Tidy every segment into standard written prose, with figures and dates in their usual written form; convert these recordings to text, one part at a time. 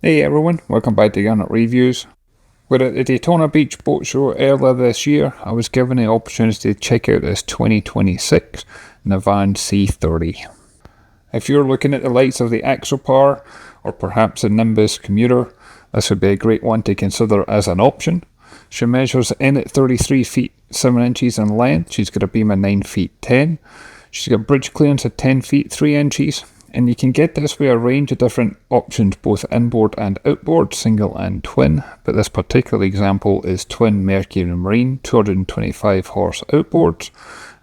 Hey everyone, welcome back to Unit Reviews. We're at the Daytona Beach Boat Show earlier this year. I was given the opportunity to check out this 2026 Navan C30. If you're looking at the likes of the Axopar or perhaps a Nimbus Commuter, this would be a great one to consider as an option. She measures in at 33 feet 7 inches in length. She's got a beam of 9 feet 10. She's got bridge clearance of 10 feet 3 inches. And you can get this with a range of different options, both inboard and outboard, single and twin. But this particular example is twin Mercury Marine, 225 horse outboards.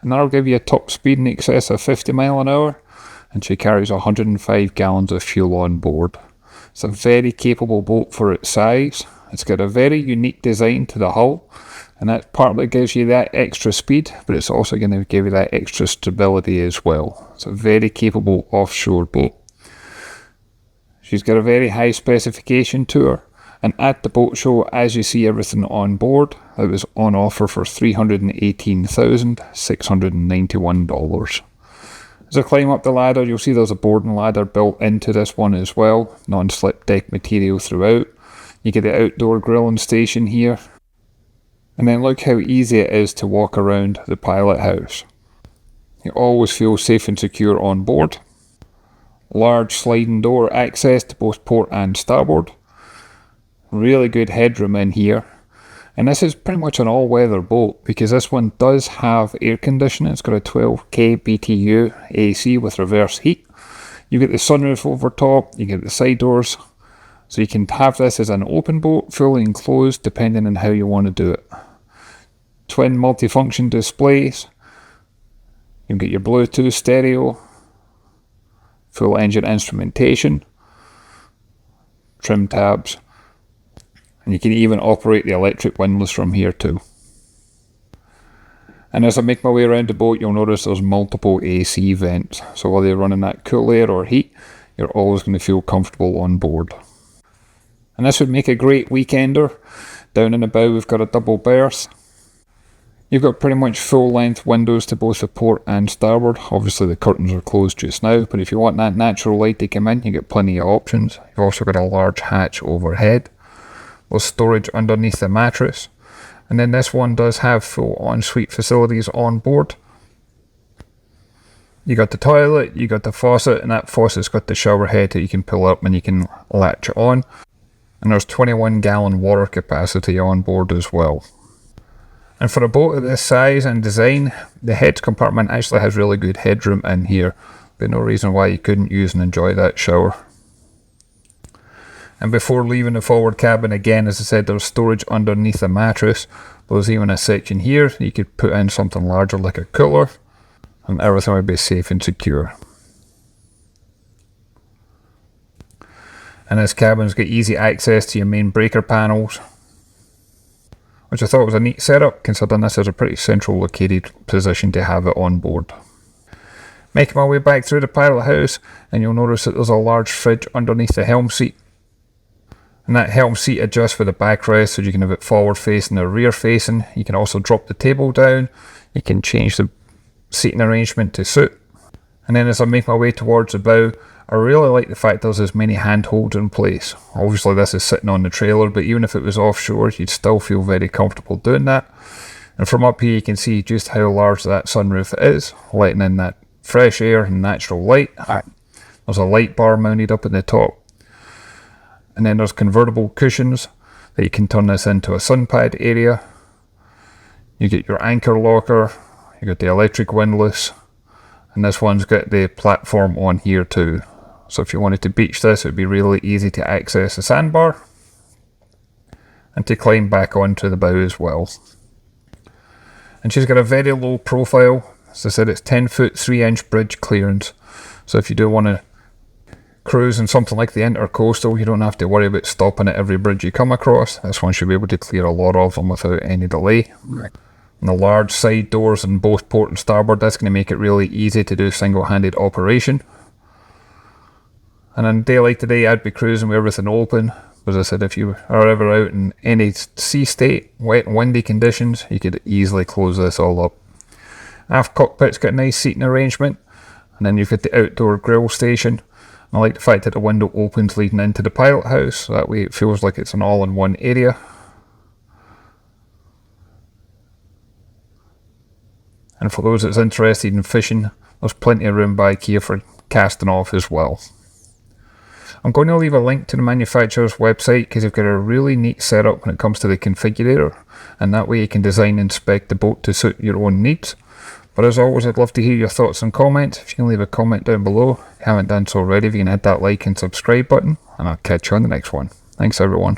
And that'll give you a top speed in excess of 50 mile an hour. And she carries 105 gallons of fuel on board. It's a very capable boat for its size. It's got a very unique design to the hull. And that partly gives you that extra speed, but it's also going to give you that extra stability as well. It's a very capable offshore boat. She's got a very high specification to her. And at the boat show, as you see everything on board, it was on offer for $318,691. As I climb up the ladder, you'll see there's a boarding ladder built into this one as well. Non-slip deck material throughout. You get the outdoor grilling station here. And then look how easy it is to walk around the pilot house. You always feel safe and secure on board. Large sliding door access to both port and starboard. Really good headroom in here. And this is pretty much an all-weather boat because this one does have air conditioning. It's got a 12k BTU AC with reverse heat. You get the sunroof over top, you get the side doors. So you can have this as an open boat, fully enclosed, depending on how you want to do it. Twin multifunction displays. You get your Bluetooth stereo, full engine instrumentation, trim tabs, and you can even operate the electric windlass from here too. And as I make my way around the boat, you'll notice there's multiple AC vents. So whether you're running that cool air or heat, you're always going to feel comfortable on board. And this would make a great weekender. Down in the bow we've got a double berth. You've got pretty much full length windows to both the port and starboard. Obviously the curtains are closed just now, but if you want that natural light to come in, you get plenty of options. You've also got a large hatch overhead. There's storage underneath the mattress. And then this one does have full ensuite facilities on board. You got the toilet, you got the faucet, and that faucet's got the shower head that you can pull up and you can latch on. And there's 21 gallon water capacity on board as well. And for a boat of this size and design, the head compartment actually has really good headroom in here. There's no reason why you couldn't use and enjoy that shower. And before leaving the forward cabin, again, as I said, there's storage underneath the mattress. There's even a section here you could put in something larger like a cooler, and everything would be safe and secure. And this cabin's got easy access to your main breaker panels, which I thought was a neat setup, considering this is a pretty central located position to have it on board. Making my way back through the pilot house, and you'll notice that there's a large fridge underneath the helm seat. And that helm seat adjusts for the backrest, so you can have it forward facing or rear facing. You can also drop the table down. You can change the seating arrangement to suit. And then as I make my way towards the bow, I really like the fact there's as many handholds in place. Obviously this is sitting on the trailer, but even if it was offshore, you'd still feel very comfortable doing that. And from up here you can see just how large that sunroof is, letting in that fresh air and natural light. There's a light bar mounted up in the top. And then there's convertible cushions that you can turn this into a sun pad area. You get your anchor locker, you got the electric windlass, and this one's got the platform on here too. So if you wanted to beach this, it would be really easy to access the sandbar and to climb back onto the bow as well. And she's got a very low profile. As I said, it's 10 foot 3 inch bridge clearance. So if you do want to cruise in something like the Intercoastal, you don't have to worry about stopping at every bridge you come across. This one should be able to clear a lot of them without any delay. And the large side doors in both port and starboard, that's going to make it really easy to do single-handed operation. And on a day like today, I'd be cruising with everything open. As I said, if you are ever out in any sea state, wet and windy conditions, you could easily close this all up. Aft cockpit's got a nice seating arrangement. And then you've got the outdoor grill station. I like the fact that the window opens leading into the pilot house, so that way it feels like it's an all-in-one area. And for those that's interested in fishing, there's plenty of room back here for casting off as well. I'm going to leave a link to the manufacturer's website because they've got a really neat setup when it comes to the configurator, and that way you can design and spec the boat to suit your own needs. But as always, I'd love to hear your thoughts and comments. If you can leave a comment down below, if you haven't done so already, if you can hit that like and subscribe button, and I'll catch you on the next one. Thanks everyone.